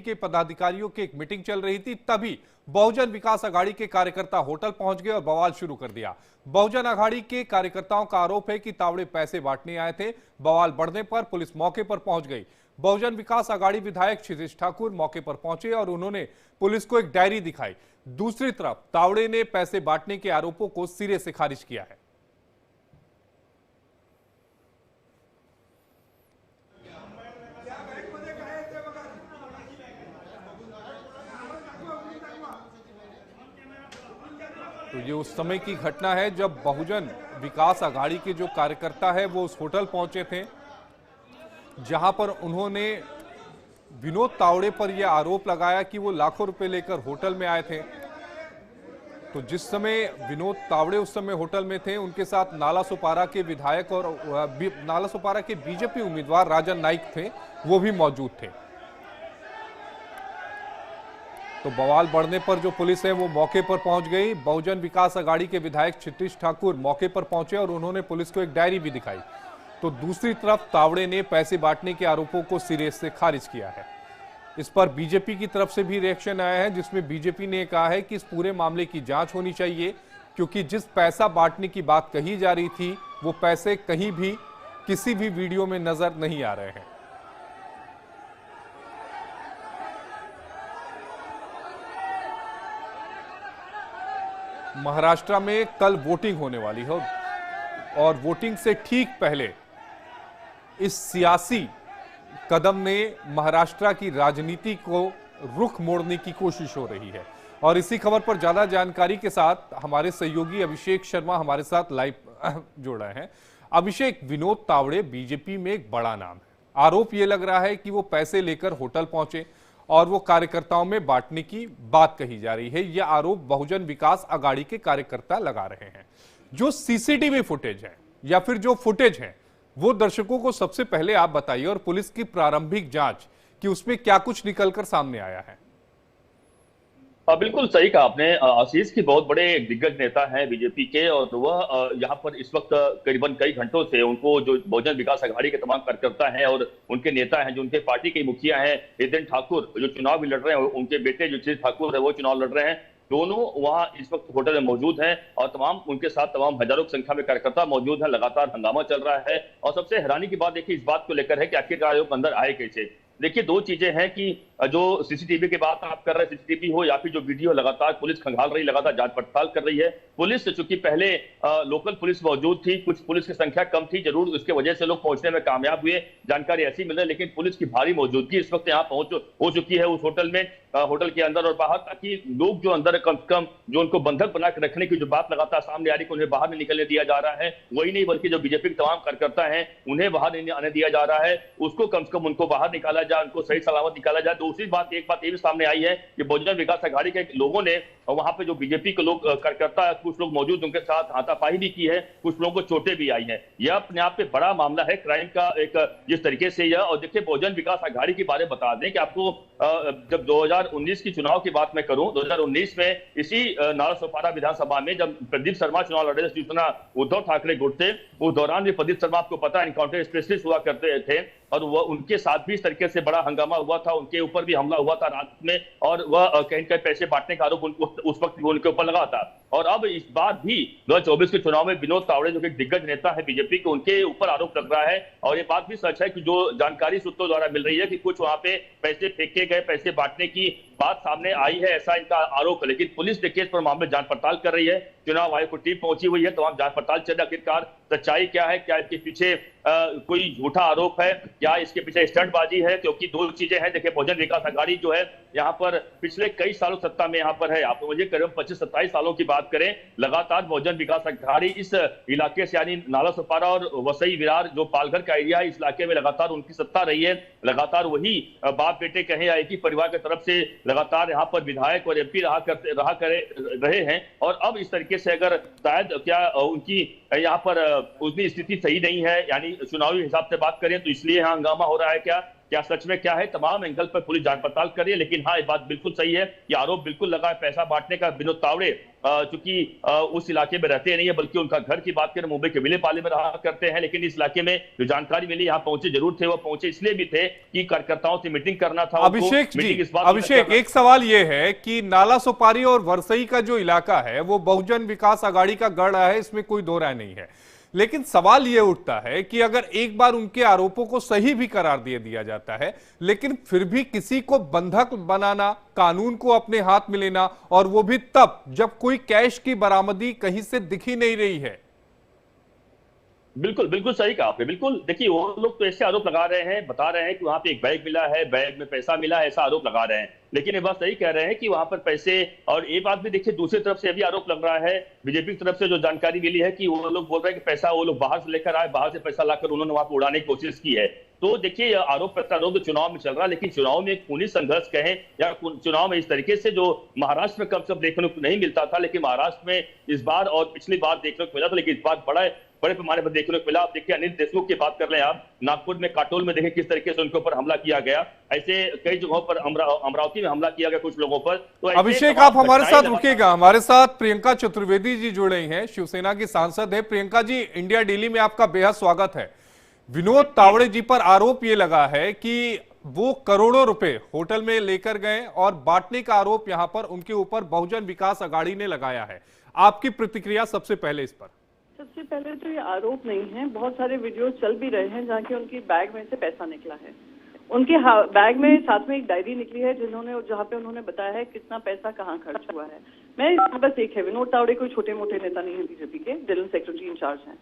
के पदाधिकारियों की एक मीटिंग चल रही थी, तभी बहुजन विकास अघाड़ी के कार्यकर्ता होटल पहुंच गए और बवाल शुरू कर दिया। बहुजन अघाड़ी के कार्यकर्ताओं का आरोप है कि तावड़े पैसे बांटने आए थे। बवाल बढ़ने पर पुलिस मौके पर पहुंच गई। बहुजन विकास अघाड़ी विधायक क्षितिज ठाकुर मौके पर पहुंचे और उन्होंने पुलिस को एक डायरी दिखाई। दूसरी तरफ तावड़े ने पैसे बांटने के आरोपों को सिरे से खारिज किया है। तो ये उस समय की घटना है जब बहुजन विकास अघाड़ी के जो कार्यकर्ता है वो उस होटल पहुंचे थे, जहां पर उन्होंने विनोद तावड़े पर यह आरोप लगाया कि वो लाखों रुपए लेकर होटल में आए थे। तो जिस समय विनोद तावड़े उस समय होटल में थे, उनके साथ नालासोपारा के विधायक और नालासोपारा के बीजेपी उम्मीदवार राजन नाइक थे, वो भी मौजूद थे। तो बवाल बढ़ने पर जो पुलिस है वो मौके पर पहुंच गई। बहुजन विकास अघाड़ी के विधायक क्षितिज ठाकुर मौके पर पहुंचे और उन्होंने पुलिस को एक डायरी भी दिखाई। तो दूसरी तरफ तावड़े ने पैसे बांटने के आरोपों को सिरे से खारिज किया है। इस पर बीजेपी की तरफ से भी रिएक्शन आया है, जिसमें बीजेपी ने कहा है कि इस पूरे मामले की जांच होनी चाहिए, क्योंकि जिस पैसा बांटने की बात कही जा रही थी वो पैसे कहीं भी किसी भी वीडियो में नजर नहीं आ रहे हैं। महाराष्ट्र में कल वोटिंग होने वाली है और वोटिंग से ठीक पहले इस सियासी कदम ने महाराष्ट्र की राजनीति को रुख मोड़ने की कोशिश हो रही है। और इसी खबर पर ज्यादा जानकारी के साथ हमारे सहयोगी अभिषेक शर्मा हमारे साथ लाइव जुड़ रहे हैं। अभिषेक, विनोद तावड़े बीजेपी में एक बड़ा नाम है। आरोप यह लग रहा है कि वो पैसे लेकर होटल पहुंचे और वो कार्यकर्ताओं में बांटने की बात कही जा रही है। यह आरोप बहुजन विकास अघाड़ी के कार्यकर्ता लगा रहे हैं। जो सीसीटीवी फुटेज है या फिर जो फुटेज है वो दर्शकों को सबसे पहले आप बताइए, और पुलिस की प्रारंभिक जांच कि उसमें क्या कुछ निकलकर सामने आया है। बिल्कुल सही कहा आपने। आशीष की बहुत बड़े दिग्गज नेता हैं बीजेपी के, और वह यहाँ पर इस वक्त करीबन कई घंटों से उनको जो बहुजन विकास अघाड़ी के तमाम कार्यकर्ता हैं और उनके नेता हैं, जो उनके पार्टी के मुखिया हैं हितेन ठाकुर, जो चुनाव भी लड़ रहे हैं, उनके बेटे जो क्षितिज ठाकुर है वो चुनाव लड़ रहे हैं, दोनों वहां इस वक्त होटल में मौजूद हैं और तमाम उनके साथ तमाम हजारों की संख्या में कार्यकर्ता मौजूद हैं। लगातार हंगामा चल रहा है और सबसे हैरानी की बात देखिए इस बात को लेकर है कि आखिरकार लोग अंदर आए कैसे। देखिए, दो चीजें हैं कि जो सीसीटीवी की बात आप कर रहे हैं, सीसीटीवी हो या फिर जो वीडियो, लगातार पुलिस खंगाल रही, लगातार जांच पड़ताल कर रही है। पुलिस चूंकि पहले लोकल पुलिस मौजूद थी, कुछ पुलिस की संख्या कम थी, जरूर उसके वजह से लोग पहुंचने में कामयाब हुए, जानकारी ऐसी मिल रही है, लेकिन पुलिस की भारी मौजूदगी इस वक्त यहाँ हो चुकी है उस होटल में, होटल के अंदर और बाहर, ताकि लोग जो अंदर कम से कम जो उनको बंधक बना के रखने की जो बात लगातार सामने आ रही है, उन्हें बाहर नहीं निकलने दिया जा रहा है। वही नहीं बल्कि जो बीजेपी के तमाम कार्यकर्ता हैं उन्हें बाहर नहीं आने दिया जा रहा है, उसको कम से कम उनको बाहर निकाला जाए, उनको सही सलामत निकाला जाए। दूसरी बात, एक बात ये भी सामने आई है कि बहुजन विकास अघाड़ी के लोगों ने वहां पे जो बीजेपी के लोग कार्यकर्ता कुछ लोग मौजूद, उनके साथ हाथापाई भी की है, कुछ लोगों को चोटें भी आई हैं। यह अपने आप में बड़ा मामला है क्राइम का एक, जिस तरीके से यह। और देखिए, बहुजन विकास अघाड़ी के बारे में बता दें कि आपको जब 2019 की चुनाव की बात मैं करूं, 2019 में इसी नालासोपारा विधानसभा में जब प्रदीप शर्मा चुनाव लड़े थे, शिवसेना उद्धव ठाकरे गुट थे, उस दौरान भी प्रदीप शर्मा आपको पता है एनकाउंटर स्पेशलिस्ट हुआ करते थे और वह उनके साथ भी इस तरीके से बड़ा हंगामा हुआ था, उनके ऊपर भी हमला हुआ था रात में, और वह कहीं कहीं पैसे बांटने का आरोप उस वक्त उनके ऊपर लगा था। और अब इस बार भी 2024 के चुनाव में विनोद तावड़े जो कि दिग्गज नेता है बीजेपी के, उनके ऊपर आरोप लग रहा है। और ये बात भी सच है कि जो जानकारी सूत्रों द्वारा मिल रही है कि कुछ वहां पे पैसे फेंके गए, पैसे बांटने की बात सामने आई है, ऐसा इनका आरोप है। लेकिन पुलिस देखिए इस पर मामले जांच पड़ताल कर रही है, चुनाव आयोग को टीम पहुंची हुई है, तमाम जांच पड़ताल चल रही है। आखिरकार सच्चाई क्या है, क्या इसके पीछे कोई झूठा आरोप है, क्या इसके पीछे स्टंटबाजी है? क्योंकि दो चीजें हैं। देखिए, बहुजन विकास अघाड़ी जो है यहाँ पर पिछले कई सालों सत्ता में यहाँ पर है, आप मुझे करीब 25-27 सालों की बात करें, लगातार बहुजन विकास अघाड़ी इस इलाके से यानी नालासोपारा और वसई विरार जो पालघर का एरिया है, इस इलाके में लगातार उनकी सत्ता रही है। लगातार वही बाप बेटे कहे या एक ही परिवार की तरफ से लगातार यहाँ पर विधायक और एमपी रहे हैं। और अब इस तरीके से अगर शायद क्या उनकी यहाँ पर उतनी स्थिति सही नहीं है, यानी चुनावी हिसाब से बात करें तो इसलिए यहाँ हंगामा हो रहा है क्या? क्या सच में क्या है, तमाम एंगल पर पुलिस जांच पड़ताल कर रही है। लेकिन हाँ, ये बात बिल्कुल सही है कि आरोप बिल्कुल लगा है पैसा बांटने का। विनोद तावड़े चूंकि उस इलाके में रहते नहीं है, बल्कि उनका घर की बात करें मुंबई के विलेपाले में रहा करते हैं, लेकिन इस इलाके में जो जानकारी मिली, यहाँ पहुंचे जरूर थे। वो पहुंचे इसलिए भी थे कि कार्यकर्ताओं से मीटिंग करना था उनको। अभिषेक जी, मीटिंग इस बात अभिषेक, एक सवाल यह है कि नाला सुपारी और वरसई का जो इलाका है वो बहुजन विकास आघाड़ी का गढ़ है, इसमें कोई दो राय नहीं है। लेकिन सवाल यह उठता है कि अगर एक बार उनके आरोपों को सही भी करार दिया जाता है, लेकिन फिर भी किसी को बंधक बनाना, कानून को अपने हाथ में लेना, और वो भी तब जब कोई कैश की बरामदी कहीं से दिख ही नहीं रही है। बिल्कुल बिल्कुल सही कहा आपने। बिल्कुल देखिए, वो लोग तो ऐसे आरोप लगा रहे हैं, बता रहे हैं कि वहां पे एक बैग मिला है, बैग में पैसा मिला है, ऐसा आरोप लगा रहे हैं। लेकिन ये बात सही कह रहे हैं कि वहां पर पैसे, और ये बात भी देखिए दूसरी तरफ से भी आरोप लग रहा है, बीजेपी की तरफ से जो जानकारी मिली है कि वो लोग बोल रहे हैं कि पैसा वो लोग बाहर से लेकर आए, बाहर से पैसा लाकर उन्होंने वहां पर उड़ाने की कोशिश की है। तो देखिए, आरोप प्रत्यारोप तो चुनाव में चल रहा है, लेकिन चुनाव में एक खूनी संघर्ष कहें या चुनाव में इस तरीके से जो महाराष्ट्र में कब सब देखने को नहीं मिलता था, लेकिन महाराष्ट्र में इस बार और पिछली बार देखने को मिला था, लेकिन इस बार बड़े पैमाने पर देखने को मिला। आप देखिए, अनिल देशमुख की बात कर रहे हैं, आप नागपुर में काटोल में देखें किस तरीके से उनके ऊपर हमला किया गया। ऐसे कई जगहों पर अमरावती में हमला किया गया कुछ लोगों पर। तो अभिषेक, आप हमारे साथ रुकिएगा। हमारे साथ प्रियंका चतुर्वेदी जी जुड़ रही हैं, शिवसेना की सांसद है। प्रियंका जी, इंडिया डेली में आपका बेहद स्वागत है। विनोद तावड़े जी पर आरोप यह लगा है कि वो करोड़ों रुपए होटल में लेकर गए और बांटने का आरोप यहां पर उनके ऊपर बहुजन विकास आघाड़ी ने लगाया है। आपकी प्रतिक्रिया सबसे पहले इस पर। सबसे पहले तो ये आरोप नहीं है, बहुत सारे वीडियो चल भी रहे हैं जहाँ के उनकी बैग में से पैसा निकला है। उनके बैग में साथ में एक डायरी निकली है जहाँ पे उन्होंने बताया है कितना पैसा कहाँ खर्च हुआ है। मैं बस एक है, विनोद तावड़े कोई छोटे मोटे नेता नहीं है, बीजेपी के जनरल सेक्रेटरी इंचार्ज हैं।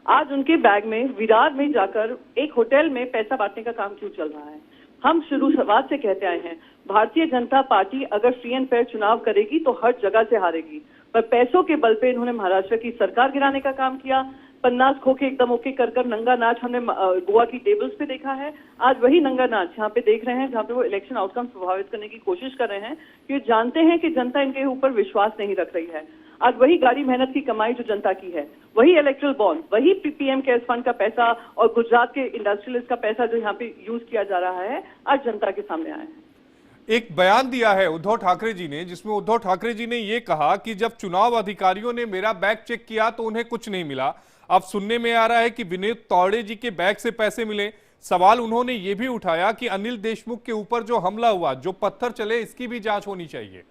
आज उनके बैग में विरार में जाकर एक होटल में पैसा बांटने का काम क्यों चल रहा है? हम शुरुआत से कहते आए हैं, भारतीय जनता पार्टी अगर फ्री एंड फेयर चुनाव करेगी तो हर जगह से हारेगी, पर पैसों के बल पे इन्होंने महाराष्ट्र की सरकार गिराने का काम किया। 50 खोके एकदम ओके कर नंगा नाच हमने गोवा की टेबल्स पे देखा है। आज वही नंगा नाच यहाँ पे देख रहे हैं जहाँ पे वो इलेक्शन आउटकम प्रभावित करने की कोशिश कर रहे हैं, क्योंकि जानते हैं कि जनता इनके ऊपर विश्वास नहीं रख रही है। आज वही गाड़ी मेहनत की कमाई जो जनता की है, वही इलेक्ट्रल बॉन्ड, वही पीएम केयर्स फंड का पैसा और गुजरात के इंडस्ट्रियलिस्ट का पैसा जो यहाँ पे यूज किया जा रहा है, आज जनता के सामने आया है। एक बयान दिया है उद्धव ठाकरे जी ने, जिसमें उद्धव ठाकरे जी ने यह कहा कि जब चुनाव अधिकारियों ने मेरा बैग चेक किया तो उन्हें कुछ नहीं मिला। अब सुनने में आ रहा है कि विनोद तावड़े जी के बैग से पैसे मिले। सवाल उन्होंने ये भी उठाया कि अनिल देशमुख के ऊपर जो हमला हुआ, जो पत्थर चले, इसकी भी जांच होनी चाहिए।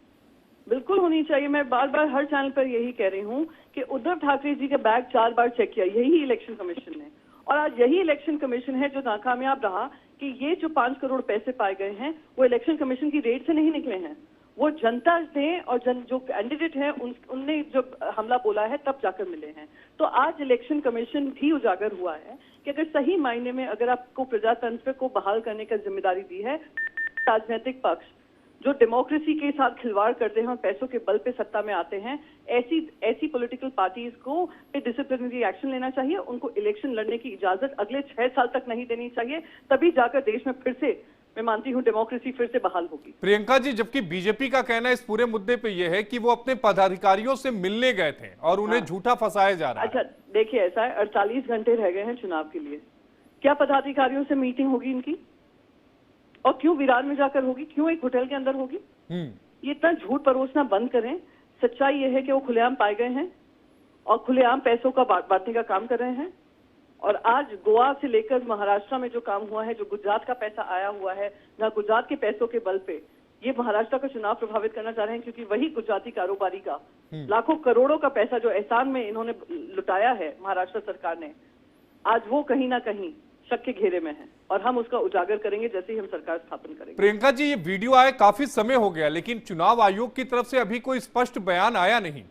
बिल्कुल होनी चाहिए। मैं बार बार हर चैनल पर यही कह रही हूँ कि उद्धव ठाकरे जी का बैग 4 बार चेक किया यही इलेक्शन कमीशन ने, और आज यही इलेक्शन कमीशन है जो नाकामयाब रहा कि ये जो 5 करोड़ पैसे पाए गए हैं वो इलेक्शन कमीशन की रेड से नहीं निकले हैं, वो जनता ने और जो कैंडिडेट हैं उनने जो हमला बोला है तब जाकर मिले हैं। तो आज इलेक्शन कमीशन भी उजागर हुआ है कि अगर सही मायने में अगर आपको प्रजातंत्र को बहाल करने का जिम्मेदारी दी है, राजनीतिक पक्ष जो डेमोक्रेसी के साथ खिलवाड़ करते हैं और पैसों के बल पे सत्ता में आते हैं, ऐसी पॉलिटिकल पार्टीज को पे डिसिप्लिनरी एक्शन लेना चाहिए। उनको इलेक्शन लड़ने की इजाजत अगले 6 साल तक नहीं देनी चाहिए, तभी जाकर देश में फिर से, मैं मानती हूं, डेमोक्रेसी फिर से बहाल होगी। प्रियंका जी, जबकि बीजेपी का कहना इस पूरे मुद्दे पे यह है कि वो अपने पदाधिकारियों से मिलने गए थे और उन्हें झूठा फंसाया जा रहा है। अच्छा देखिए, ऐसा है, 48 घंटे रह गए हैं चुनाव के लिए। क्या पदाधिकारियों से मीटिंग होगी इनकी? और क्यों विरार में जाकर होगी? क्यों एक होटल के अंदर होगी? ये इतना झूठ परोसना बंद करें। सच्चाई ये है कि वो खुलेआम पाए गए हैं और खुलेआम पैसों का बांटने का काम कर रहे हैं। और आज गोवा से लेकर महाराष्ट्र में जो काम हुआ है, जो गुजरात का पैसा आया हुआ है, जहाँ गुजरात के पैसों के बल पे ये महाराष्ट्र का चुनाव प्रभावित करना चाह रहे हैं, क्योंकि वही गुजराती कारोबारी का लाखों करोड़ों का पैसा जो एहसान में इन्होंने लुटाया है महाराष्ट्र सरकार ने, आज वो कहीं ना कहीं शक के घेरे में है और हम उसका उजागर करेंगे जैसे ही हम सरकार स्थापन करेंगे। प्रियंका जी, ये वीडियो आए काफी समय हो गया, लेकिन चुनाव आयोग की तरफ से अभी कोई स्पष्ट बयान आया नहीं।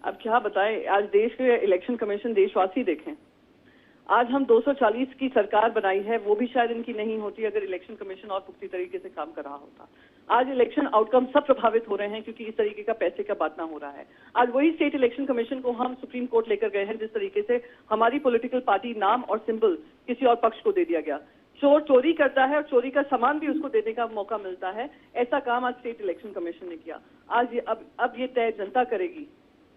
अब क्या बताएं, आज देश के इलेक्शन कमीशन देशवासी देखें। आज हम 240 की सरकार बनाई है, वो भी शायद इनकी नहीं होती अगर इलेक्शन कमीशन और पुख्ती तरीके से काम कर रहा होता। आज इलेक्शन आउटकम सब प्रभावित हो रहे हैं क्योंकि इस तरीके का पैसे का बांटना हो रहा है। आज वही स्टेट इलेक्शन कमीशन को हम सुप्रीम कोर्ट लेकर गए हैं जिस तरीके से हमारी पॉलिटिकल पार्टी नाम और सिंबल किसी और पक्ष को दे दिया गया। चोर चोरी करता है और चोरी का सामान भी उसको देने का मौका मिलता है। ऐसा काम आज स्टेट इलेक्शन कमीशन ने किया। आज अब ये तय जनता करेगी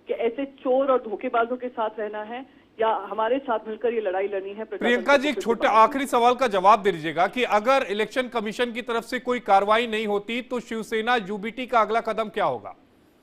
कि ऐसे चोर और धोखेबाजों के साथ रहना है या हमारे साथ मिलकर ये लड़ाई लड़नी है। प्रियंका जी, एक छोटा आखिरी सवाल का जवाब दे दीजिएगा कि अगर इलेक्शन कमीशन की तरफ से कोई कार्रवाई नहीं होती तो शिवसेना यूबीटी का अगला कदम क्या होगा?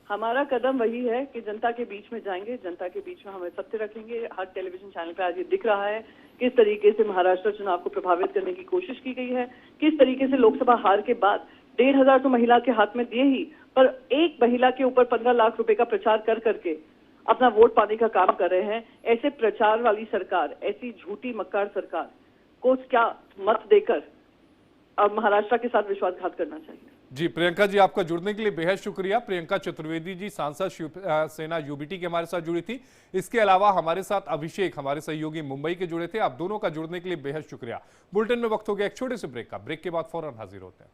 हमारा कदम वही है कि जनता के बीच में जाएंगे, जनता के बीच में हमें सत्य रखेंगे। हर टेलीविजन चैनल पे आज ये दिख रहा है किस तरीके से महाराष्ट्र चुनाव को प्रभावित करने की कोशिश की गई है, किस तरीके से लोकसभा हार के बाद 1,500 तो महिला के हाथ में दिए ही, पर एक महिला के ऊपर 15 लाख रुपए का प्रचार कर करके अपना वोट पाने का काम कर रहे हैं। ऐसे प्रचार वाली सरकार, ऐसी झूठी मक्कार सरकार को क्या मत देकर अब महाराष्ट्र के साथ विश्वासघात करना चाहिए। जी प्रियंका जी, आपका जुड़ने के लिए बेहद शुक्रिया। प्रियंका चतुर्वेदी जी सांसद शिवसेना यूबीटी के हमारे साथ जुड़ी थी। इसके अलावा हमारे साथ अभिषेक, हमारे सहयोगी मुंबई के जुड़े थे। आप दोनों का जुड़ने के लिए बेहद शुक्रिया। बुलेटिन में वक्त हो गया एक छोटे से ब्रेक का। ब्रेक के बाद फौरन हाजिर होते हैं।